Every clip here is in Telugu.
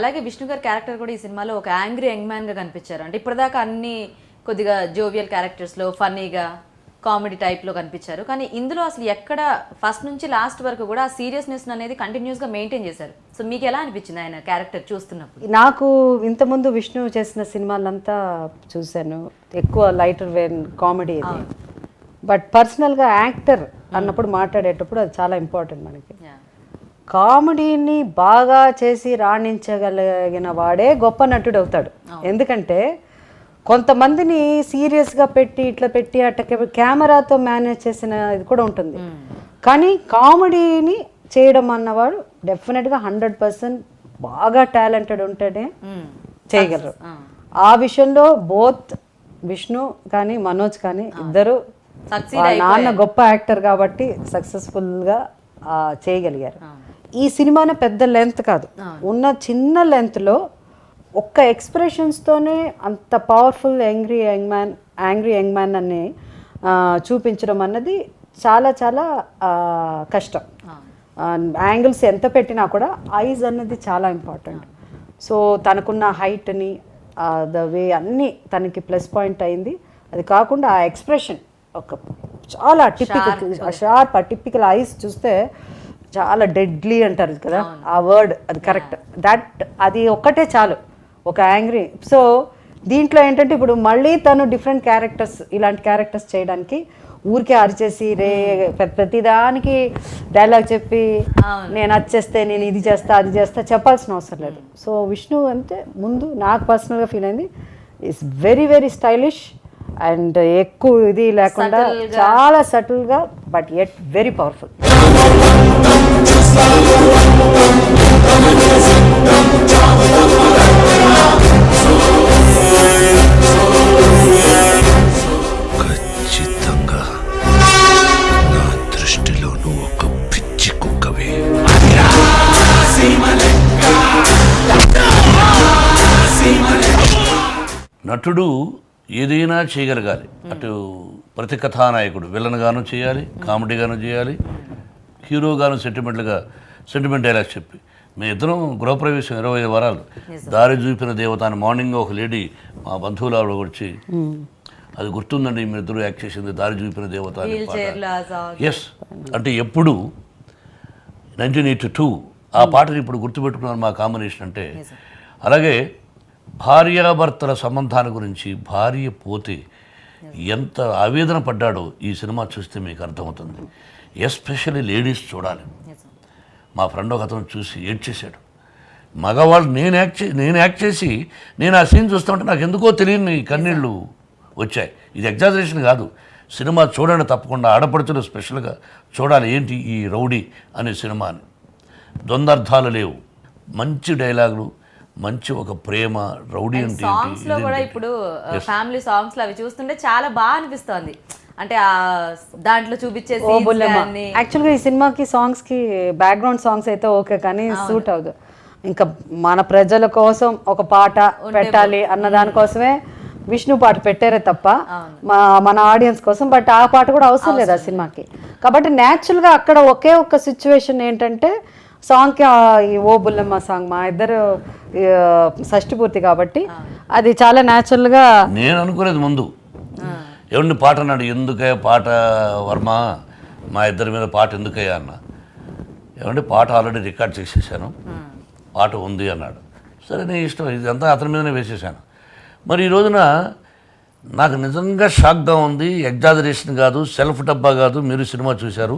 అలాగే విష్ణు గారి క్యారెక్టర్ కూడా ఈ సినిమాలో ఒక యాంగ్రీ యంగ్ మ్యాన్ గా కనిపించారు. అంటే ఇప్పటిదాకా అన్ని కొద్దిగా జోవియల్ క్యారెక్టర్స్ లో ఫన్నీగా కామెడీ టైప్ లో కనిపించారు, కానీ ఇందులో అసలు ఎక్కడ ఫస్ట్ నుంచి లాస్ట్ వరకు కూడా ఆ సీరియస్నెస్ అనేది కంటిన్యూస్ గా మెయింటైన్ చేశారు. సో మీకు ఎలా అనిపించింది ఆయన క్యారెక్టర్ చూస్తున్నప్పుడు? నాకు ఇంతకుముందు విష్ణు చేసిన సినిమాలంతా చూశాను, ఎక్కువ లైటర్ వేన్ కామెడీ, బట్ పర్సనల్గా యాక్టర్ అన్నప్పుడు మాట్లాడేటప్పుడు అది చాలా ఇంపార్టెంట్ మనకి. కామెడీని బాగా చేసి రాణించగలిగిన వాడే గొప్ప నటుడు అవుతాడు. ఎందుకంటే కొంతమందిని సీరియస్గా పెట్టి ఇట్లా పెట్టి అట్ట కెమెరాతో మేనేజ్ చేసిన ఇది కూడా ఉంటుంది, కానీ కామెడీని చేయడం అన్నవాడు డెఫినెట్గా 100% బాగా టాలెంటెడ్ ఉంటేనే చేయగలరు. ఆ విషయంలో బోత్ విష్ణు కానీ మనోజ్ కానీ ఇద్దరు నాన్న గొప్ప యాక్టర్ కాబట్టి సక్సెస్ఫుల్గా చేయగలిగారు. ఈ సినిమానే పెద్ద లెంత్ కాదు, ఉన్న చిన్న లెంత్లో ఒక్క ఎక్స్ప్రెషన్స్తోనే అంత పవర్ఫుల్ యాంగ్రీ యంగ్ మ్యాన్ అని చూపించడం అన్నది చాలా చాలా కష్టం. యాంగిల్స్ ఎంత పెట్టినా కూడా ఐజ్ అన్నది చాలా ఇంపార్టెంట్. సో తనకున్న హైట్ని ద వే అన్నీ తనకి ప్లస్ పాయింట్ అయింది. అది కాకుండా ఆ ఎక్స్ప్రెషన్ ఒక చాలా టిపికల్ ఐస్ చూస్తే చాలా డెడ్లీ అంటారు కదా, ఆ వర్డ్ అది కరెక్ట్. అది ఒక్కటే చాలు ఒక యాంగ్రీ. సో దీంట్లో ఏంటంటే ఇప్పుడు మళ్ళీ తను డిఫరెంట్ క్యారెక్టర్స్, ఇలాంటి క్యారెక్టర్స్ చేయడానికి ఊరికే అరిచేసి ప్రతిదానికి డైలాగ్ చెప్పి నేను వచ్చేస్తే నేను ఇది చేస్తా అది చేస్తా చెప్పాల్సిన అవసరం లేదు. సో విష్ణు అంటే ముందు నాకు పర్సనల్గా ఫీల్ అయింది is very very stylish and ఎక్కువ ఇది లేకుండా చాలా సటిల్గా బట్ ఎట్ వెరీ పవర్ఫుల్. ఖచ్చితంగా నా దృష్టిలో నువ్వు ఒక పిచ్చి కుక్కవే. నటుడు ఏదైనా చేయగలగాలి. అటు ప్రతి కథానాయకుడు విలన్గాను చేయాలి, కామెడీగాను చేయాలి, హీరోగాను సెంటిమెంట్ డైలాగ్స్ చెప్పి. మీ ఇద్దరం గృహప్రవేశం 25 వారాలు దారి చూపిన దేవత అని మార్నింగ్ ఒక లేడీ మా బంధువులు ఆవిడ వచ్చి అది గుర్తుందండి మీ ఇద్దరు యాక్ట్ చేసింది దారి చూపిన దేవత అని. ఎస్ అంటే ఎప్పుడు 1982 ఆ పాటని ఇప్పుడు గుర్తుపెట్టుకున్నాను మా కాంబినేషన్ అంటే. అలాగే భార్యాభర్తల సంబంధాల గురించి భార్య పోతే ఎంత ఆవేదన పడ్డాడో ఈ సినిమా చూస్తే మీకు అర్థమవుతుంది. ఎస్పెషల్లీ లేడీస్ చూడాలి. మా ఫ్రెండ్ ఒక అతను చూసి ఏడ్చేశాడు. మగవాళ్ళు నేను యాక్ట్ చేసి నేను ఆ సీన్ చూస్తూ నాకు ఎందుకో తెలియని కన్నీళ్ళు వచ్చాయి. ఇది ఎగ్జాజరేషన్ కాదు, సినిమా చూడండి తప్పకుండా. ఆడపడుచులు స్పెషల్గా చూడాలి. ఏంటి ఈ రౌడీ అనే సినిమాని, ద్వంద్వార్థాలు లేవు, మంచి డైలాగులు, మంచి ఒక ప్రేమ. రౌడీ అంటే సాంగ్స్ లో కూడా ఇప్పుడు ఫ్యామిలీ సాంగ్స్ లో అవి చూస్తుంటే చాలా బాగా అనిపిస్తుంది. అంటే ఆ దాంట్లో చూపించే యాక్చువల్గా ఈ సినిమాకి సాంగ్స్కి బ్యాక్గ్రౌండ్ సాంగ్స్ అయితే ఓకే, కానీ సూట్ అవ్వదు. ఇంకా మన ప్రజల కోసం ఒక పాట పెట్టాలి అన్న దానికోసమే విష్ణు పాట పెట్టారే తప్ప మన ఆడియన్స్ కోసం. బట్ ఆ పాట కూడా అవసరం లేదు ఆ సినిమాకి. కాబట్టి న్యాచురల్గా అక్కడ ఒకే ఒక్క సిచ్యువేషన్ ఏంటంటే సాంగ్కి ఈ ఓ బుల్లమ్మ సాంగ్ మా ఇద్దరు షష్ఠి పూర్తి కాబట్టి అది చాలా న్యాచురల్గా. నేను అనుకునేది ముందు ఎవరిని పాట అన్నాడు, ఎందుకయ్యా పాట వర్మ మా ఇద్దరి మీద పాట ఎందుకయ్యా అన్న. ఏమంటే పాట ఆల్రెడీ రికార్డ్ చేసేసాను, పాట ఉంది అన్నాడు. సరే నీ ఇష్టం, ఇదంతా అతని మీదనే వేసేసాను. మరి ఈ రోజున నాకు నిజంగా షాక్గా ఉంది. ఎగ్జాజరేషన్ కాదు, సెల్ఫ్ డబ్బా కాదు. మీరు సినిమా చూశారు,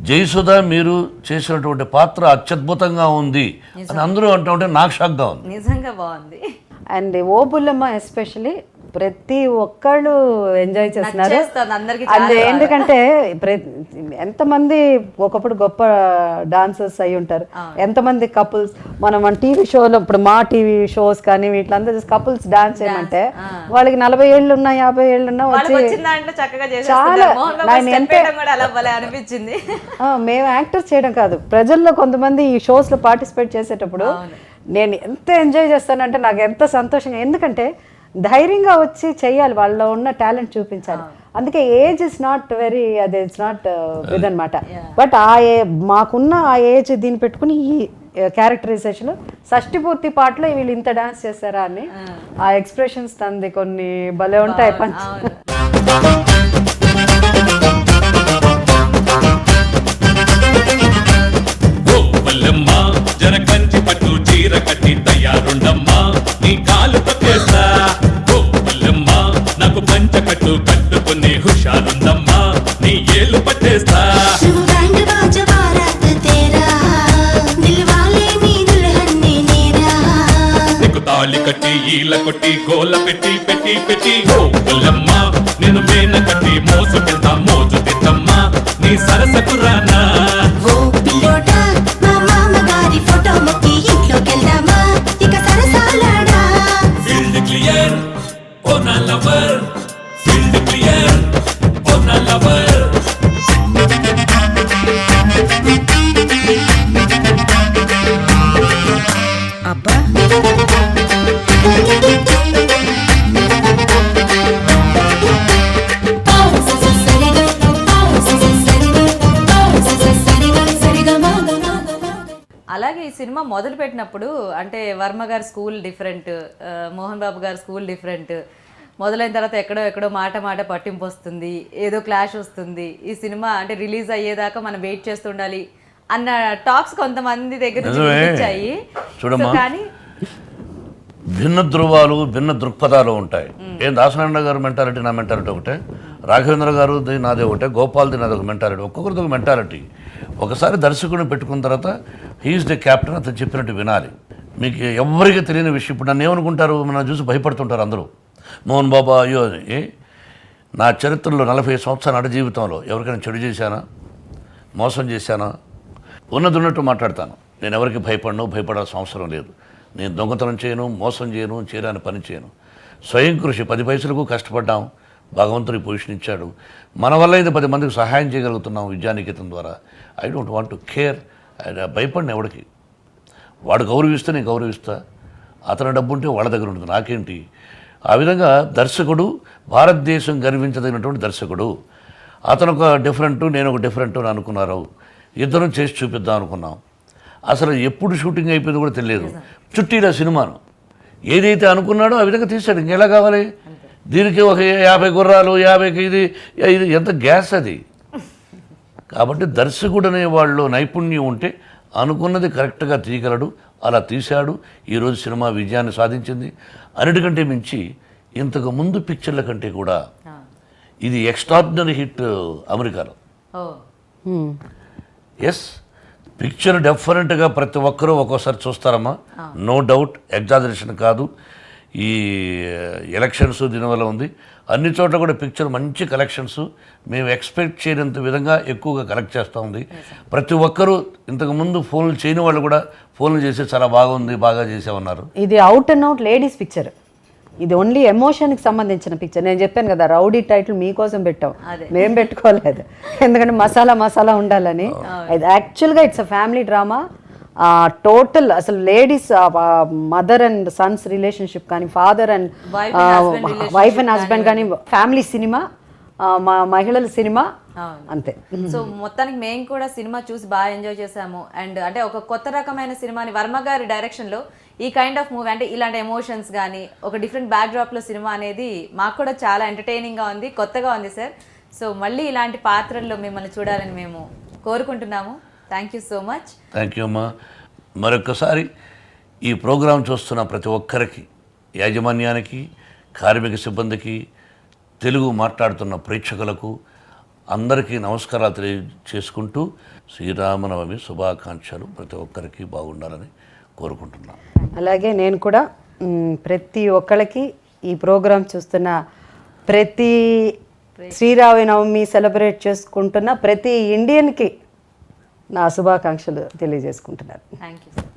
జయసుధ మీరు చేసినటువంటి పాత్ర అత్యద్భుతంగా ఉంది అని అందరూ అంటూ ఉంటే నాకు షాక్గా ఉంది. నిజంగా బాగుంది. అండ్ ఓ బుల్లమ్మ ఎస్పెషలీ ప్రతి ఒక్కళ్ళు ఎంజాయ్ చేస్తున్నారు. అది ఎందుకంటే ఎంతమంది ఒకప్పుడు గొప్ప డాన్సర్స్ అయి ఉంటారు, ఎంతమంది కపుల్స్. మనం టీవీ షోలో ఇప్పుడు మా టీవీ షోస్ కానీ వీటిలంతా కపుల్స్ డాన్స్ చేయమంటే వాళ్ళకి 40 ఏళ్ళు ఉన్నా 50 ఏళ్ళు ఉన్నా వచ్చి చాలా అనిపించింది. మేము యాక్టర్స్ చేయడం కాదు, ప్రజల్లో కొంతమంది ఈ షోస్ లో పార్టిసిపేట్ చేసేటప్పుడు నేను ఎంత ఎంజాయ్ చేస్తానంటే నాకు ఎంత సంతోషంగా. ఎందుకంటే ధైర్యంగా వచ్చి చెయ్యాలి, వాళ్ళలో ఉన్న టాలెంట్ చూపించాలి. అందుకే ఏజ్ ఇస్ నాట్ వెరీ, అది ఇట్స్ నాట్ ఇదనమాట. బట్ మాకున్న ఆ ఏజ్ దీన్ని పెట్టుకుని క్యారెక్టరైజేషన్ షష్టిపూర్తి పాటలో వీళ్ళు ఇంత డాన్స్ చేస్తారా అని ఆ ఎక్స్ప్రెషన్స్ తంది కొన్ని భలే ఉంటాయి పంచ్. జర కంచి పట్టు చీర కట్టి తయారుండమ్మా నీ కాలు పట్టేస్తా గోపులమ్మా నాకు పంచ కట్టు కట్టుకుని హుషారుందమ్మా నీ ఏళ్ళు పట్టేస్తా నీకు తాళి కట్టి ఈల కొట్టి గోల పెట్టి పెట్టి పెట్టి గోపులమ్మా నేను మేన కట్టి మోసు పెద్ద మోజు తిద్దమ్మా నీ సరసకు రానా అలాగే ఈ సినిమా మొదలు పెట్టినప్పుడు అంటే వర్మ గారి స్కూల్ డిఫరెంట్, మోహన్ బాబు గారి స్కూల్ డిఫరెంట్, మొదలైన తర్వాత ఎక్కడో మాట పట్టింపు వస్తుంది, ఏదో క్లాష్ వస్తుంది, ఈ సినిమా అంటే రిలీజ్ అయ్యేదాకా మనం వెయిట్ చేస్తుండాలి అన్న టాక్స్ కొంతమంది దగ్గర నుంచి వినిపించాయి. చూడమ్మా, కానీ భిన్న ధృవాలు భిన్న దృక్పథాలు ఉంటాయి. ఏం దాసనారాయణ గారు మెంటాలిటీ నా మెంటాలిటీ ఒకటే, రాఘవేంద్ర గారు నాదే ఒకటే, గోపాల్ది నాది ఒక మెంటాలిటీ, ఒక్కొక్కరిది ఒక మెంటాలిటీ. ఒకసారి దర్శకుడిని పెట్టుకున్న తర్వాత హీఈస్ ద క్యాప్టెన్, అతను చెప్పినట్టు వినాలి. మీకు ఎవరికి తెలియని విషయం, ఇప్పుడు నన్ను ఏమనుకుంటారు, నన్ను చూసి భయపడుతుంటారు అందరూ, మోహన్ బాబా అయ్యో అని. నా చరిత్రలో 40 సంవత్సరాల నడ జీవితంలో ఎవరికైనా చెడు చేశానా, మోసం చేశానా, ఉన్నట్టు మాట్లాడతాను. నేను ఎవరికి భయపడాల్సిన అవసరం లేదు. నేను దొంగతనం చేయను, మోసం చేయను, చేయడానికి పని చేయను. స్వయం కృషి, 10 పైసలకు కష్టపడ్డాం, భగవంతుడి పొజిషన్ ఇచ్చాడు, మన వల్ల ఇది 10 మందికి సహాయం చేయగలుగుతున్నాం విద్యానికేతన్ ద్వారా. I don't want to care, భయపడిన ఎవడికి, వాడు గౌరవిస్తే నేను గౌరవిస్తా, అతని డబ్బు ఉంటే వాళ్ళ దగ్గర ఉంటుంది, నాకేంటి. ఆ విధంగా దర్శకుడు భారతదేశం గర్వించదగినటువంటి దర్శకుడు. అతను ఒక డిఫరెంట్, నేను ఒక డిఫరెంట్ అని అనుకున్నారు. ఇద్దరం చేసి చూపిద్దాం అనుకున్నాం. అసలు ఎప్పుడు షూటింగ్ అయిపోయింది కూడా తెలియదు. చుట్టీల సినిమాను ఏదైతే అనుకున్నాడో ఆ విధంగా తీశాడు. ఇంకెలా కావాలి, దీనికి ఒక 50 గుర్రాలు 50 ఇది ఎంత గ్యాస్ అది. కాబట్టి దర్శకుడు అనే వాళ్ళు నైపుణ్యం ఉంటే అనుకున్నది కరెక్ట్గా తీయగలడు. అలా తీశాడు. ఈరోజు సినిమా విజయాన్ని సాధించింది. అన్నిటికంటే మించి ఇంతకు ముందు పిక్చర్ల కంటే కూడా ఇది ఎక్స్ట్రాడినరీ హిట్ అమెరికాలో. ఎస్, పిక్చర్ డెఫినెట్గా ప్రతి ఒక్కరూ ఒక్కోసారి చూస్తారమ్మా, నో డౌట్, ఎగ్జాజరేషన్ కాదు. ఈ ఎలక్షన్స్ దీనివల్ల ఉంది, అన్ని చోట్ల కూడా పిక్చర్ మంచి కలెక్షన్స్, మేము ఎక్స్పెక్ట్ చేయనంత విధంగా ఎక్కువగా కలెక్ట్ చేస్తూ ఉంది. ప్రతి ఒక్కరూ ఇంతకుముందు ఫోన్లు చేయని వాళ్ళు కూడా ఫోన్లు చేసి చాలా బాగుంది, బాగా చేసామన్నారు. ఇది out and out ladies picture, ఇది ఓన్లీ ఎమోషన్కి సంబంధించిన పిక్చర్. నేను చెప్పాను కదా, రౌడీ టైటిల్ మీకోసం పెట్టాం, మేము పెట్టుకోలేదు, ఎందుకంటే మసాలా ఉండాలని. ఇది యాక్చువల్గా it's a family drama. Total అసలు ladies mother and sons relationship కానీ, father and wife and husband కానీ, ఫ్యామిలీ సినిమా, మా మహిళల సినిమా అంతే. సో మొత్తానికి మేము కూడా సినిమా చూసి బాగా ఎంజాయ్ చేసాము. అండ్ అంటే ఒక కొత్త రకమైన సినిమాని వర్మ గారి డైరెక్షన్లో ఈ కైండ్ ఆఫ్ మూవీ, అంటే ఇలాంటి ఎమోషన్స్ కానీ ఒక డిఫరెంట్ బ్యాక్డ్రాప్లో సినిమా అనేది మాకు కూడా చాలా ఎంటర్టైనింగ్గా ఉంది, కొత్తగా ఉంది సార్. సో మళ్ళీ ఇలాంటి పాత్రల్లో మిమ్మల్ని చూడాలని మేము కోరుకుంటున్నాము. Thank you so much. Thank you అమ్మా. మరొకసారి ఈ ప్రోగ్రాం చూస్తున్న ప్రతి ఒక్కరికి, యాజమాన్యానికి, కార్మిక సిబ్బందికి, తెలుగు మాట్లాడుతున్న ప్రేక్షకులకు అందరికీ నమస్కారాలు తెలియజేసుకుంటూ శ్రీరామనవమి శుభాకాంక్షలు ప్రతి ఒక్కరికి బాగుండాలని కోరుకుంటున్నాను. అలాగే నేను కూడా ప్రతి ఒక్కరికి, ఈ ప్రోగ్రాం చూస్తున్న ప్రతి శ్రీరామనవమి సెలబ్రేట్ చేసుకుంటున్న ప్రతి ఇండియన్కి నా శుభాకాంక్షలు తెలియజేసుకుంటున్నాను. Thank you sir.